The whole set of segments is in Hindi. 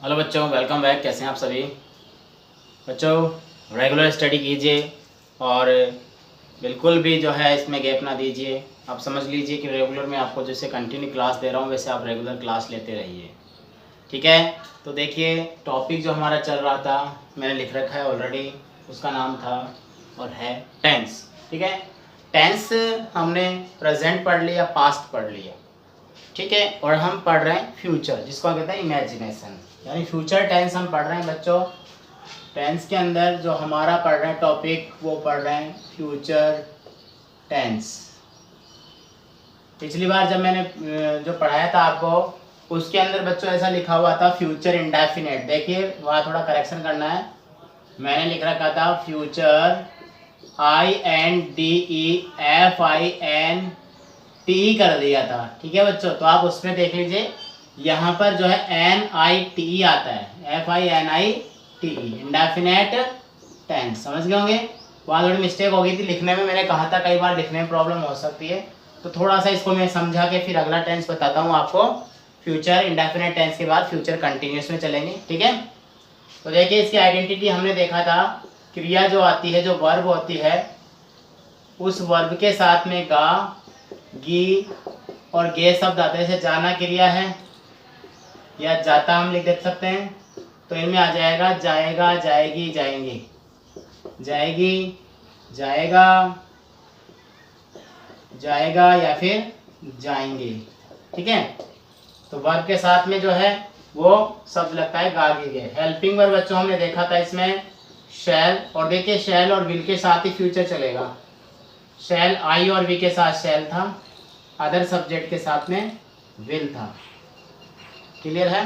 हेलो बच्चों, वेलकम बैक। कैसे हैं आप सभी बच्चों? रेगुलर स्टडी कीजिए और बिल्कुल भी जो है इसमें गैप ना दीजिए। आप समझ लीजिए कि रेगुलर में आपको जैसे कंटिन्यू क्लास दे रहा हूँ वैसे आप रेगुलर क्लास लेते रहिए, ठीक है। तो देखिए, टॉपिक जो हमारा चल रहा था मैंने लिख रखा है ऑलरेडी, उसका नाम था और है टेंस, ठीक है। टेंस हमने प्रेजेंट पढ़ लिया, पास्ट पढ़ लिया, ठीक है। और हम पढ़ रहे हैं फ्यूचर, जिसको कहते हैं इमेजिनेशन, यानी फ्यूचर टेंस हम पढ़ रहे हैं बच्चों। टेंस के अंदर जो हमारा पढ़ रहे हैं टॉपिक, वो पढ़ रहे हैं फ्यूचर टेंस। पिछली बार जब मैंने जो पढ़ाया था आपको, उसके अंदर बच्चों ऐसा लिखा हुआ था फ्यूचर इंडेफिनेट। देखिए वहाँ थोड़ा करेक्शन करना है। मैंने लिख रखा था फ्यूचर INDEFINT कर दिया था, ठीक है बच्चों। तो आप उसमें देख लीजिए, यहाँ पर जो है NITE आता है, FINITE, इंडेफिनेट टेंस। समझ गए होंगे। वहाँ थोड़ी मिस्टेक हो गई थी लिखने में, मैंने कहा था कई बार लिखने में प्रॉब्लम हो सकती है, तो थोड़ा सा इसको मैं समझा के फिर अगला टेंस बताता हूँ आपको। फ्यूचर इंडेफिनेट टेंस के बाद फ्यूचर कंटिन्यूस में चलेंगे, ठीक है। तो देखिए इसकी आइडेंटिटी हमने देखा था, क्रिया जो आती है, जो वर्ब होती है, उस वर्ब के साथ में गा, गी और गे शब्द आते हैं। जैसे जाना क्रिया है या जाता हम लिख देख सकते हैं, तो इनमें आ जाएगा जाएगा, जाएगी, जाएंगे, जाएगी, जाएगा, जाएगा या फिर जाएंगे, ठीक है। तो वर्ब के साथ में जो है वो शब्द लगता है गा, गी, गे। हेल्पिंग वर्ब बच्चों हमने देखा था इसमें शैल, और देखिए शैल और विल के साथ ही फ्यूचर चलेगा। शैल आई और वी के साथ शैल था, अदर सब्जेक्ट के साथ में विल था, क्लियर है।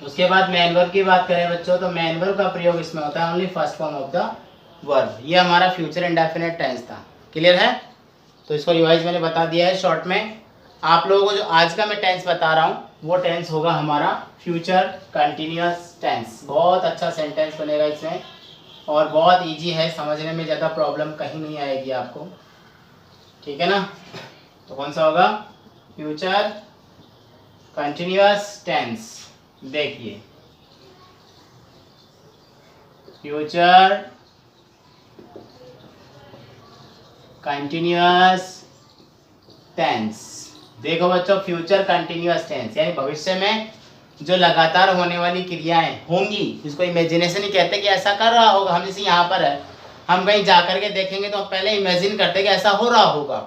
उसके बाद मैन वर्ब की बात करें बच्चों, तो मैन वर्ब का प्रयोग इसमें होता है only first form of the verb. ये हमारा फ्यूचर इंडेफिनेट टेंस था, क्लियर है। तो इसको रिवाइज मैंने बता दिया है शॉर्ट में। आप लोगों को जो आज का मैं टेंस बता रहा हूँ वो टेंस होगा हमारा फ्यूचर कंटिन्यूअस टेंस। बहुत अच्छा सेंटेंस बनेगा इसमें और बहुत इजी है समझने में, ज़्यादा प्रॉब्लम कहीं नहीं आएगी आपको, ठीक है ना। तो कौन सा होगा? Future continuous tense. देखिए फ्यूचर कंटिन्यूअस टेंस। देखो बच्चों, फ्यूचर कंटिन्यूअस टेंस यानी भविष्य में जो लगातार होने वाली क्रियाएं होंगी, जिसको इमेजिनेशन ही कहते हैं कि ऐसा कर रहा होगा। हम जैसे यहाँ पर है, हम कहीं जा करके देखेंगे तो हम पहले इमेजिन करते हैं कि ऐसा हो रहा होगा।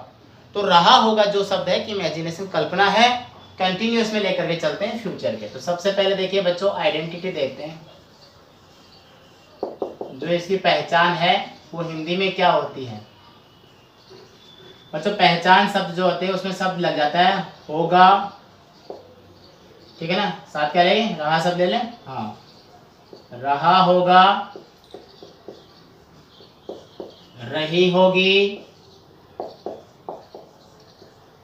तो रहा होगा जो शब्द है कि इमेजिनेशन, कल्पना है, कंटिन्यूअस में लेकर के चलते हैं फ्यूचर के। तो सबसे पहले देखिए बच्चों, आइडेंटिटी देखते हैं। जो इसकी पहचान है वो हिंदी में क्या होती है बच्चों? पहचान शब्द जो होते हैं उसमें शब्द लग जाता है होगा, ठीक है ना। साथ क्या लेंगे? रहा शब्द ले लें, हाँ, रहा होगा, रही होगी,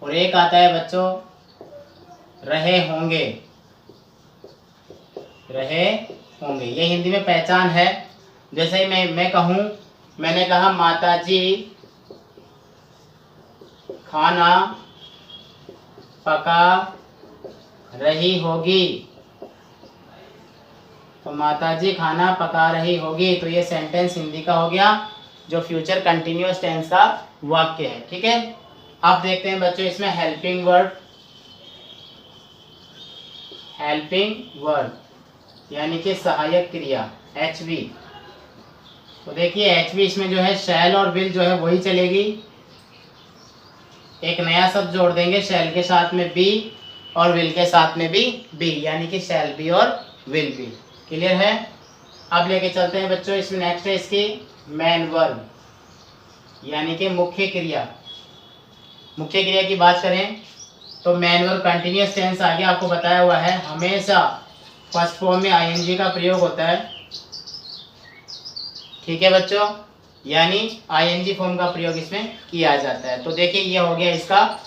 और एक आता है बच्चों रहे होंगे, रहे होंगे। ये हिंदी में पहचान है। जैसे मैं कहूँ, मैंने कहा माता जी खाना पका रही होगी, तो माता जी खाना पका रही होगी, तो ये सेंटेंस हिंदी का हो गया जो फ्यूचर कंटिन्यूअस टेंस का वाक्य है, ठीक है। अब देखते हैं बच्चों इसमें हेल्पिंग वर्ब। हेल्पिंग वर्ब यानी कि सहायक क्रिया, HV। तो देखिए HV इसमें जो है शैल और विल जो है वही चलेगी। एक नया शब्द जोड़ देंगे, शैल के साथ में बी और विल के साथ में भी बी, यानी कि शैल बी और विल बी, क्लियर है। अब लेके चलते हैं बच्चों इसमें नेक्स्ट है इसकी मेन वर्ब यानी कि मुख्य क्रिया। मुख्य क्रिया की बात करें तो मेन वर्ब कंटिन्यूअस टेंस आगे आपको बताया हुआ है, हमेशा फर्स्ट फॉर्म में ING का प्रयोग होता है, ठीक है बच्चों, यानी ING फॉर्म का प्रयोग इसमें किया जाता है। तो देखिए ये हो गया इसका,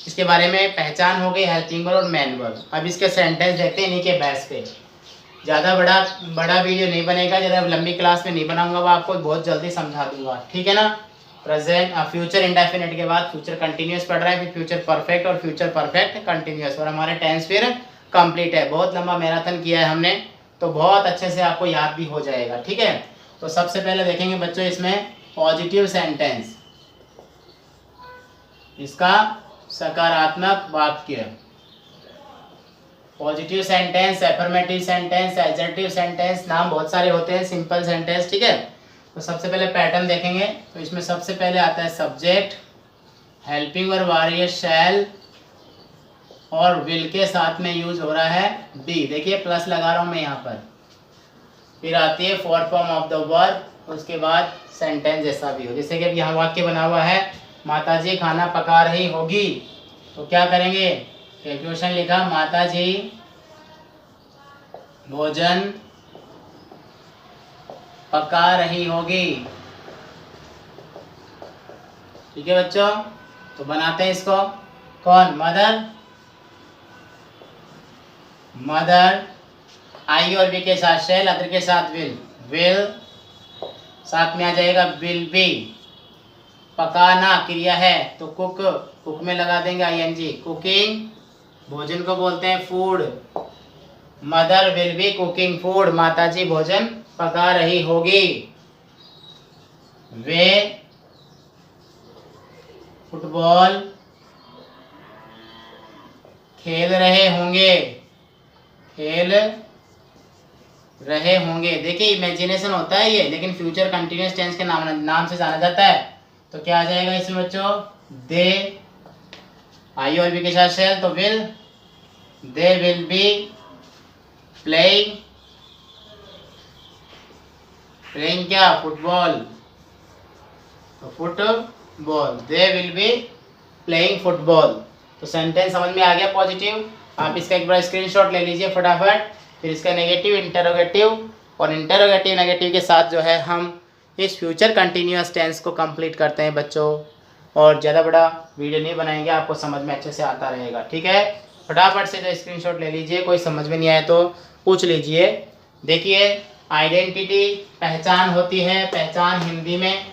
इसके बारे में पहचान हो गई हेल्पिंग वर्ब और मेन वर्ब। अब इसके सेंटेंस देखते हैं इन्हीं के बेस पे। ज़्यादा बड़ा वीडियो नहीं बनेगा, ज़्यादा लंबी क्लास में नहीं बनाऊंगा, वो आपको बहुत जल्दी समझा दूंगा, ठीक है ना। प्रेजेंट फ्यूचर इंडेफिनिट के बाद फ्यूचर कंटिन्यूअस पढ़ रहा है, फिर फ्यूचर परफेक्ट और फ्यूचर परफेक्ट कंटिन्यूअस, और हमारे टेंस फिर कंप्लीट है। बहुत लंबा मैराथन किया है हमने, तो बहुत अच्छे से आपको याद भी हो जाएगा। ठीक है, तो सबसे पहले देखेंगे बच्चों इसमें पॉजिटिव सेंटेंस, इसका सकारात्मक वाक्य। Positive sentence, affirmative sentence, adjective sentence, नाम बहुत सारे होते हैं, सिंपल सेंटेंस। ठीक है, तो सबसे पहले पैटर्न देखेंगे। तो इसमें सबसे पहले आता है सब्जेक्ट, हेल्पिंग वर्ब आ रही है शैल, और विल के साथ में यूज हो रहा है बी। देखिए प्लस लगा रहा हूं मैं यहाँ पर। फिर आती है fourth form of the verb, उसके बाद सेंटेंस जैसा भी हो। जैसे कि अब यहाँ वाक्य बना हुआ है, माताजी खाना पका रही होगी, तो क्या करेंगे, क्वेश्चन लिखा, माताजी भोजन पका रही होगी। ठीक है बच्चों, तो बनाते हैं इसको। कौन, मदर, मदर, आई और बी के साथ शैल, अदर के साथ विल, विल साथ में आ जाएगा विल बी। पकाना क्रिया है तो कुक, कुक में लगा देंगे आईएनजी, कुकिंग, भोजन को बोलते हैं food. Mother will be cooking food, माताजी भोजन पका रही होगी। वे फुटबॉल खेल रहे होंगे, खेल रहे होंगे। देखिए इमेजिनेशन होता है ये, लेकिन फ्यूचर कंटिन्यूअस टेंस के नाम से जाना जाता है। तो क्या आ जाएगा इसमें बच्चों, दे, आई और बी के साथ शैल, तो will, they will be playing, playing क्या, फुटबॉल, तो football, they will be playing football. तो सेंटेंस समझ में आ गया पॉजिटिव। आप इसका एक बार स्क्रीनशॉट ले लीजिए फटाफट। फिर इसका नेगेटिव, इंटरोगेटिव, और इंटरोगेटिव नेगेटिव के साथ जो है हम इस फ्यूचर कंटिन्यूअस टेंस को कंप्लीट करते हैं बच्चों। और ज़्यादा बड़ा वीडियो नहीं बनाएंगे, आपको समझ में अच्छे से आता रहेगा। ठीक है, फटाफट से जो स्क्रीनशॉट ले लीजिए, कोई समझ में नहीं आए तो पूछ लीजिए। देखिए आइडेंटिटी पहचान होती है, पहचान हिंदी में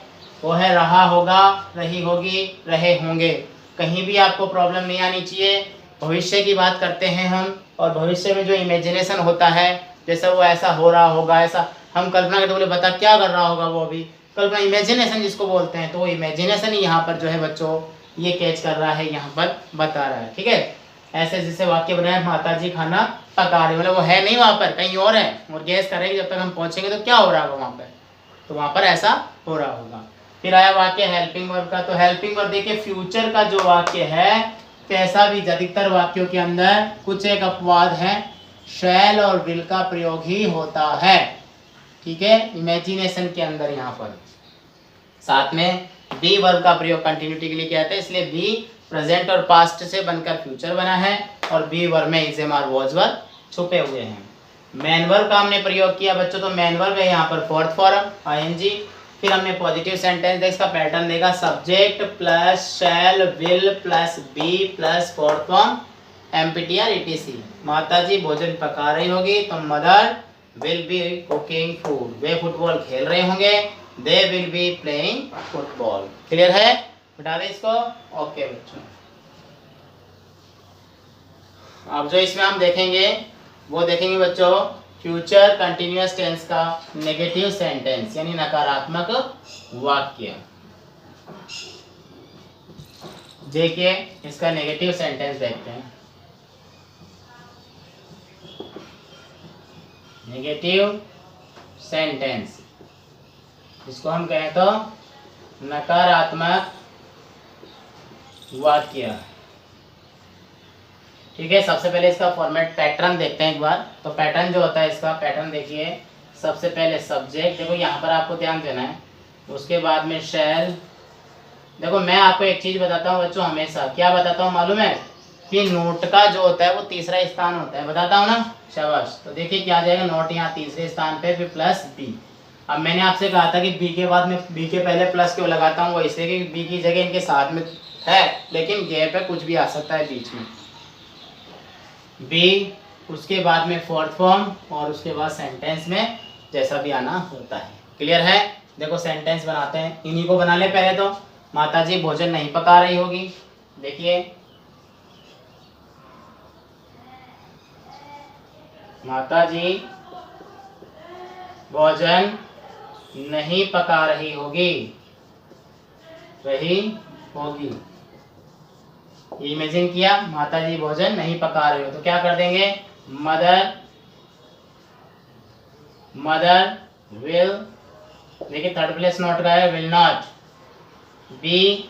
वो है रहा होगा, रही होगी, रहे होंगे। कहीं भी आपको प्रॉब्लम नहीं आनी चाहिए। भविष्य की बात करते हैं हम, और भविष्य में जो इमेजिनेशन होता है, जैसा वो ऐसा हो रहा होगा, ऐसा हम कल्पना करते बोले बता क्या कर रहा होगा वो, अभी कल्पना, इमेजिनेशन जिसको बोलते हैं। तो वो इमेजिनेशन ही यहाँ पर जो है बच्चों ये कैच कर रहा है, यहाँ पर बता रहा है। ठीक है, ऐसे जैसे वाक्य बनाया, माताजी खाना पका रही, मतलब वो है नहीं वहाँ पर, कहीं और है, और गैस करेंगे जब तक हम पहुँचेंगे तो क्या हो रहा होगा वहाँ पर, तो वहाँ पर ऐसा हो रहा होगा। फिर आया वाक्य हेल्पिंग वर्ब का। तो हेल्पिंग वर्ब देखिए फ्यूचर का जो वाक्य है, कैसा भी अधिकतर वाक्यों के अंदर कुछ एक अपवाद है, शैल और विल का प्रयोग ही होता है। ठीक है, इमेजिनेशन के अंदर यहाँ पर साथ में बी वर्ब का प्रयोग कंटिन्यूटी के लिए किया था, इसलिए बी प्रेजेंट और पास्ट से बनकर फ्यूचर बना है, और बी वर्ब में is am are was verb छुपे हुए हैं। मैन वर्ब का हमने प्रयोग किया बच्चों, तो मैन वर्ब है यहाँ पर फोर्थ फॉर्म आईएनजी। फिर हमने पॉजिटिव सेंटेंस देखा, इसका पैटर्न देगा, subject plus shall will plus be plus fourth form एमपीटीआर ईटीसी। माताजी भोजन पका रही होगी, तो mother will be cooking food, वे फुटबॉल खेल रहे होंगे, they will be playing football. Clear है, बता दें इसको। ओके बच्चों, अब जो इसमें हम देखेंगे वो देखेंगे बच्चों फ्यूचर कंटिन्यूअस टेंस का नेगेटिव सेंटेंस, यानी नकारात्मक वाक्य। देखिए इसका नेगेटिव सेंटेंस देखते हैं। नेगेटिव सेंटेंस, इसको हम कहें तो नकारात्मक वाक्य। ठीक है, सबसे पहले इसका फॉर्मेट पैटर्न देखते हैं एक बार। तो पैटर्न जो होता है, इसका पैटर्न देखिए, सबसे पहले सब्जेक्ट, देखो यहाँ पर आपको ध्यान देना है, उसके बाद में शैल। देखो मैं आपको एक चीज़ बताता हूँ बच्चों, हमेशा क्या बताता हूँ मालूम है, कि नोट का जो होता है वो तीसरा स्थान होता है, बताता हूँ ना, शाबाश। तो देखिए क्या आ जाएगा, नोट यहाँ तीसरे स्थान पे, फिर प्लस बी। अब मैंने आपसे कहा था कि बी के बाद में, बी के पहले प्लस क्यों लगाता हूँ, वो इसलिए कि बी की जगह इनके साथ में है, लेकिन गैप है, कुछ भी आ सकता है बीच में। बी, उसके बाद में फोर्थ फॉर्म, और उसके बाद सेंटेंस में जैसा भी आना होता है। क्लियर है, देखो सेंटेंस बनाते हैं, इन्हीं को बना ले पहले। तो माताजी भोजन नहीं पका रही होगी, देखिए माता जी भोजन नहीं पका रही होगी, इमेजिन किया माता जी भोजन नहीं पका रही हो तो क्या कर देंगे, मदर विल, देखिए थर्ड प्लेस नॉट का है, will not be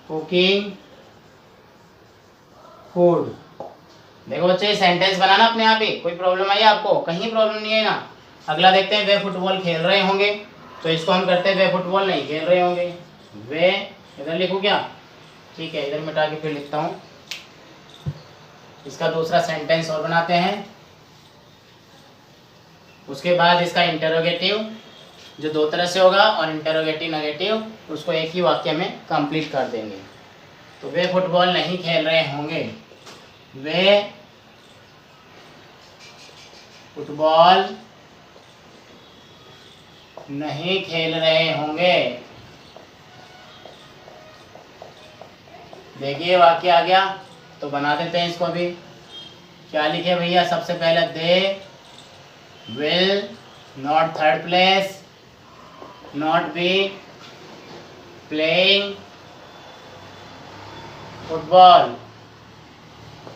cooking food. देखो बच्चे सेंटेंस बनाना अपने आप ही, कोई प्रॉब्लम आई आपको, कहीं प्रॉब्लम नहीं है ना। अगला देखते हैं, वे फुटबॉल खेल रहे होंगे, तो इसको हम करते हैं वे फुटबॉल नहीं खेल रहे होंगे। वे इधर लिखूं क्या, ठीक है इधर मिटा के फिर लिखता हूँ। इसका दूसरा सेंटेंस और बनाते हैं, उसके बाद इसका इंटरोगेटिव जो दो तरह से होगा और इंटरोगेटिव नेगेटिव उसको एक ही वाक्य में कंप्लीट कर देंगे। तो वे फुटबॉल नहीं खेल रहे होंगे, वे फुटबॉल नहीं खेल रहे होंगे। देखिए वाक्य आ गया, तो बना देते हैं इसको भी। क्या लिखे भैया, सबसे पहले दे will not third place not be playing football,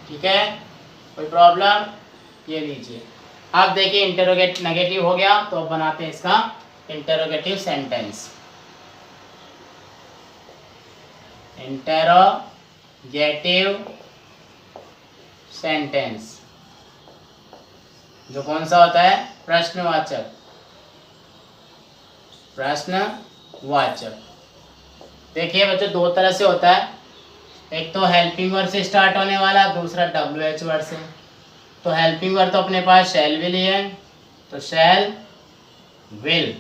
ठीक है कोई प्रॉब्लम, ये लीजिए। अब देखिए इंटरोगेट नेगेटिव हो गया, तो अब बनाते हैं इसका इंटरोगेटिव सेंटेंस। इंटरोगेटिव सेंटेंस जो कौन सा होता है, प्रश्नवाचक, प्रश्नवाचक। देखिए बच्चों दो तरह से होता है, एक तो हेल्पिंग वर्ड से स्टार्ट होने वाला, दूसरा WH वर्ड से। तो हेल्पिंग वर्ड तो अपने पास शैल विल ही है, तो shall will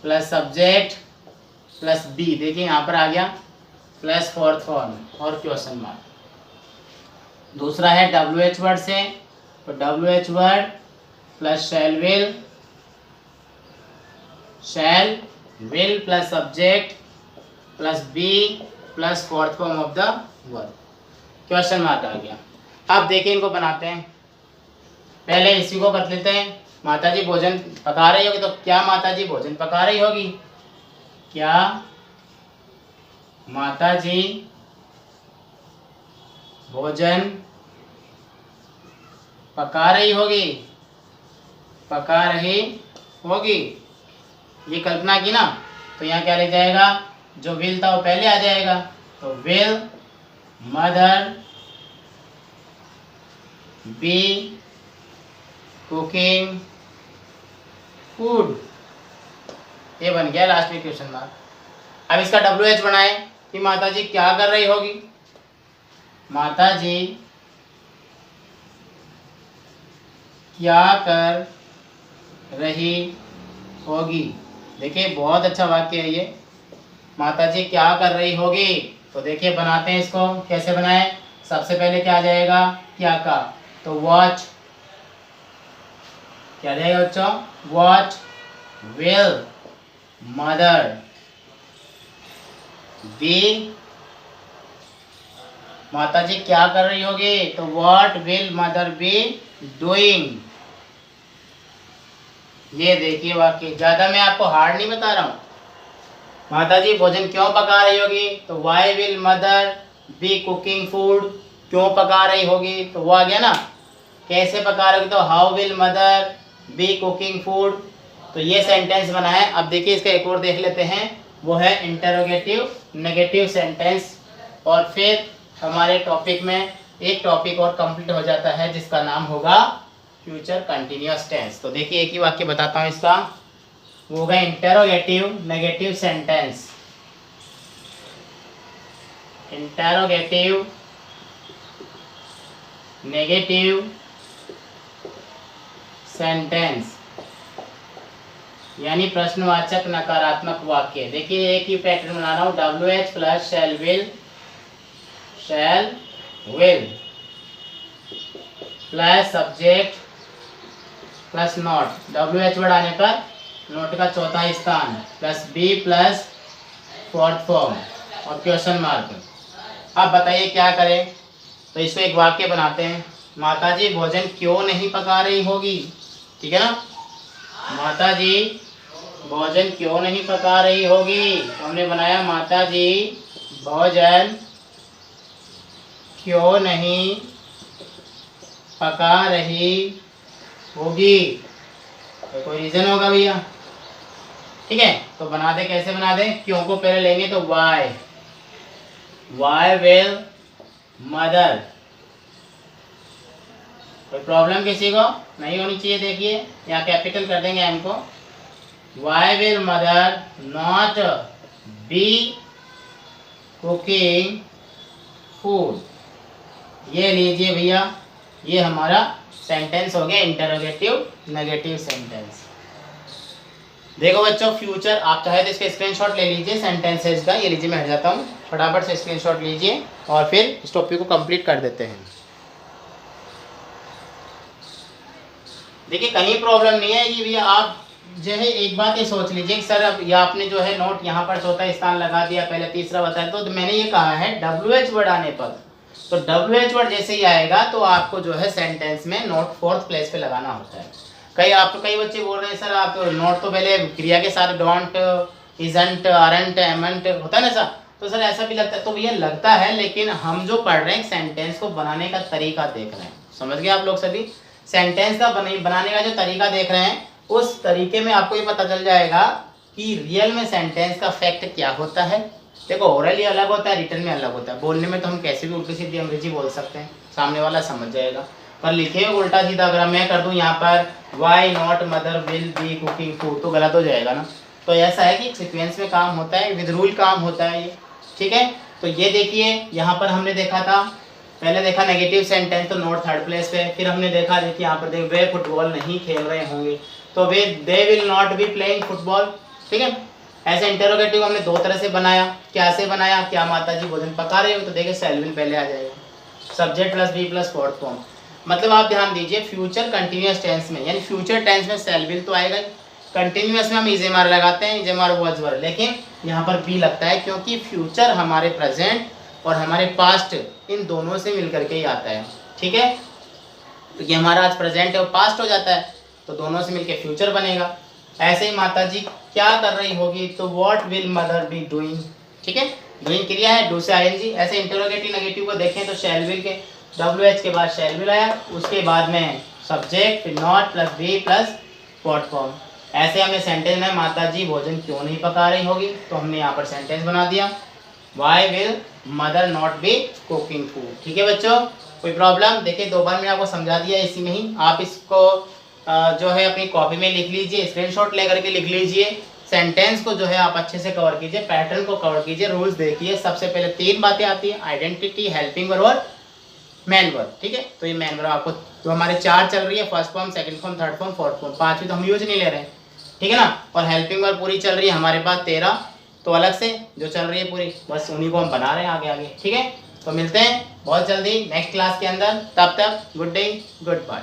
plus subject plus be, देखिए यहाँ पर आ गया प्लस फोर्थ फॉर्म और क्वेश्चन मार्क। दूसरा है WH वर्ड से, तो WH word plus shall will plus subject plus be plus fourth form of the word, question mark आ गया। अब देखिए इनको बनाते हैं, पहले इसी को कर लेते हैं। माता जी भोजन पका रही होगी, तो क्या माता जी भोजन पका रही होगी, क्या माता जी भोजन पका रही होगी, पका रही होगी, ये कल्पना की ना। तो यहाँ क्या लिख जाएगा, जो विल था वो पहले आ जाएगा, तो will mother be cooking food, ये बन गया लास्ट में क्वेश्चन मार्क। अब इसका WH बनाए कि माता जी क्या कर रही होगी, माता जी क्या कर रही होगी। देखिए बहुत अच्छा वाक्य है ये, माता जी क्या कर रही होगी। तो देखिए बनाते हैं इसको, कैसे बनाए, सबसे पहले क्या आ जाएगा, क्या का, तो वॉच, क्या जाएगा बच्चों, वॉच विल मदर बी, माता जी क्या कर रही होगी, तो what will mother be doing. ये देखिए वाक्य, ज्यादा मैं आपको हार्ड नहीं बता रहा हूँ। माता जी भोजन क्यों पका रही होगी, तो why will mother be cooking food, क्यों पका रही होगी, तो वो आ गया ना। कैसे पका रही होगी, तो how will mother be cooking food. तो ये सेंटेंस बना है। अब देखिए इसका एक और देख लेते हैं, वो है इंटरोगेटिव नेगेटिव सेंटेंस। और फिर हमारे टॉपिक में एक टॉपिक और कंप्लीट हो जाता है जिसका नाम होगा फ्यूचर कंटिन्यूअस टेंस। तो देखिए एक ही वाक्य बताता हूँ इसका, वो होगा interrogative negative sentence. Interrogative negative sentence यानी प्रश्नवाचक नकारात्मक वाक्य। देखिए एक ही पैटर्न बना रहा हूँ, WH plus shall will plus subject plus not, WH word आने पर नोट का चौथा स्थान plus be plus fourth form और क्वेश्चन मार्क। अब बताइए क्या करें, तो इसको एक वाक्य बनाते हैं। माताजी भोजन क्यों नहीं पका रही होगी, ठीक है ना। माताजी भोजन क्यों नहीं पका रही होगी, तो हमने बनाया माताजी भोजन क्यों नहीं पका रही होगी, तो कोई रीजन होगा भैया, ठीक है। तो बना दे, कैसे बना दे, क्यों को पहले लेंगे तो वाई विल मदर, कोई प्रॉब्लम किसी को नहीं होनी चाहिए, देखिए यहाँ कैपिटल कर देंगे एम को, why will mother not be cooking food, ये लीजिए भैया, ये हमारा सेंटेंस हो गया इंटरोगेटिव नेगेटिव सेंटेंस। देखो बच्चों, फ्यूचर आप चाहे तो इसका स्क्रीनशॉट ले लीजिए सेंटेंसेस का, ये लीजिए मैं हट जाता हूँ, फटाफट से स्क्रीनशॉट लीजिए और फिर इस टॉपिक को कंप्लीट कर देते हैं। देखिए कहीं प्रॉब्लम नहीं है, ये भैया आप जो है एक बात ये सोच लीजिए सर, अब ये आपने जो है नोट यहाँ पर चौथा स्थान लगा दिया, पहले तीसरा बताया, तो मैंने ये कहा है WH वर्ड आने पर, तो WH वर्ड जैसे ही आएगा तो आपको जो है सेंटेंस में नोट फोर्थ प्लेस पे लगाना होता है। कई बच्चे बोल रहे हैं सर आप नोट तो पहले क्रिया के साथ डोंट, इजंट, आरंट, एमंट होता है ना सर, तो सर ऐसा भी लगता है, तो भैया लगता है, लेकिन हम जो पढ़ रहे हैं सेंटेंस को बनाने का तरीका देख रहे हैं, समझ गए आप लोग सभी, सेंटेंस का बनाने का जो तरीका देख रहे हैं, उस तरीके में आपको ये पता चल जाएगा कि रियल में सेंटेंस का फैक्ट क्या होता है। देखो ओरली अलग होता है, रिटन में अलग होता है, बोलने में तो हम कैसे भी उल्टी सीधी अंग्रेजी बोल सकते हैं, सामने वाला समझ जाएगा, पर लिखे हुए उल्टा सीधा अगर मैं कर दूं यहाँ पर why not mother will be cooking food, तो गलत हो जाएगा ना। तो ऐसा है कि सीक्वेंस में काम होता है, विद रूल काम होता है ये, ठीक है। तो ये देखिए यहाँ पर हमने देखा था, पहले देखा नेगेटिव सेंटेंस, तो नोट थर्ड प्लेस पे, फिर हमने देखा देखिए यहाँ पर देख वे फुटबॉल नहीं खेल रहे होंगे, तो वे they will not be playing football, ठीक है। ऐसे इंटरोगेटिव हमने दो तरह से बनाया, कैसे बनाया, क्या माताजी भोजन पका रहे हो, तो देखिए शैल विल पहले आ जाएगा, subject plus be plus fourth form, मतलब आप ध्यान दीजिए फ्यूचर कंटिन्यूअस टेंस में, यानी फ्यूचर टेंस में शैल विल तो आएगा, कंटिन्यूअस में हम इजेमार लगाते हैं, इजेमार वाज वर, लेकिन यहाँ पर बी लगता है क्योंकि फ्यूचर हमारे प्रेजेंट और हमारे पास्ट इन दोनों से मिलकर के ही आता है, ठीक है। तो ये हमारा आज प्रेजेंट है और पास्ट हो जाता है, तो दोनों से मिलकर फ्यूचर बनेगा। ऐसे ही माताजी क्या कर रही होगी, तो what will mother be doing, ठीक है, डूइंग क्रिया है, डू से आईएनजी। ऐसे इंटरोगेटिव नेगेटिव को देखें तो शैल विल के WH के बाद शैल विल आया, उसके बाद में सब्जेक्ट, फिर not plus be plus fourth form. ऐसे हमने सेंटेंस में माताजी भोजन क्यों नहीं पका रही होगी, तो हमने यहाँ पर सेंटेंस बना दिया, why will mother not be cooking food, ठीक है बच्चों। कोई प्रॉब्लम, देखिए दो बार मैंने आपको समझा दिया इसी में ही, आप इसको जो है अपनी कॉपी में लिख लीजिए, स्क्रीनशॉट लेकर के लिख लीजिए, सेंटेंस को जो है आप अच्छे से कवर कीजिए, पैटर्न को कवर कीजिए, रूल्स देखिए। सबसे पहले तीन बातें आती हैं, आइडेंटिटी, हेल्पिंग वर्ब और मेन वर्ब, ठीक है। तो ये मेन वर्ब आपको जो हमारे चार चल रही है, first form, second form, third form, fourth form, पांचवी तो हम यूज नहीं ले रहे हैं, ठीक है ना। और हेल्पिंग वर्ब पूरी चल रही है हमारे पास 13, तो अलग से जो चल रही है पूरी, बस उन्हीं को हम बना रहे हैं आगे आगे, ठीक है। तो मिलते हैं बहुत जल्दी नेक्स्ट क्लास के अंदर, तब तक गुड डे गुड बाय।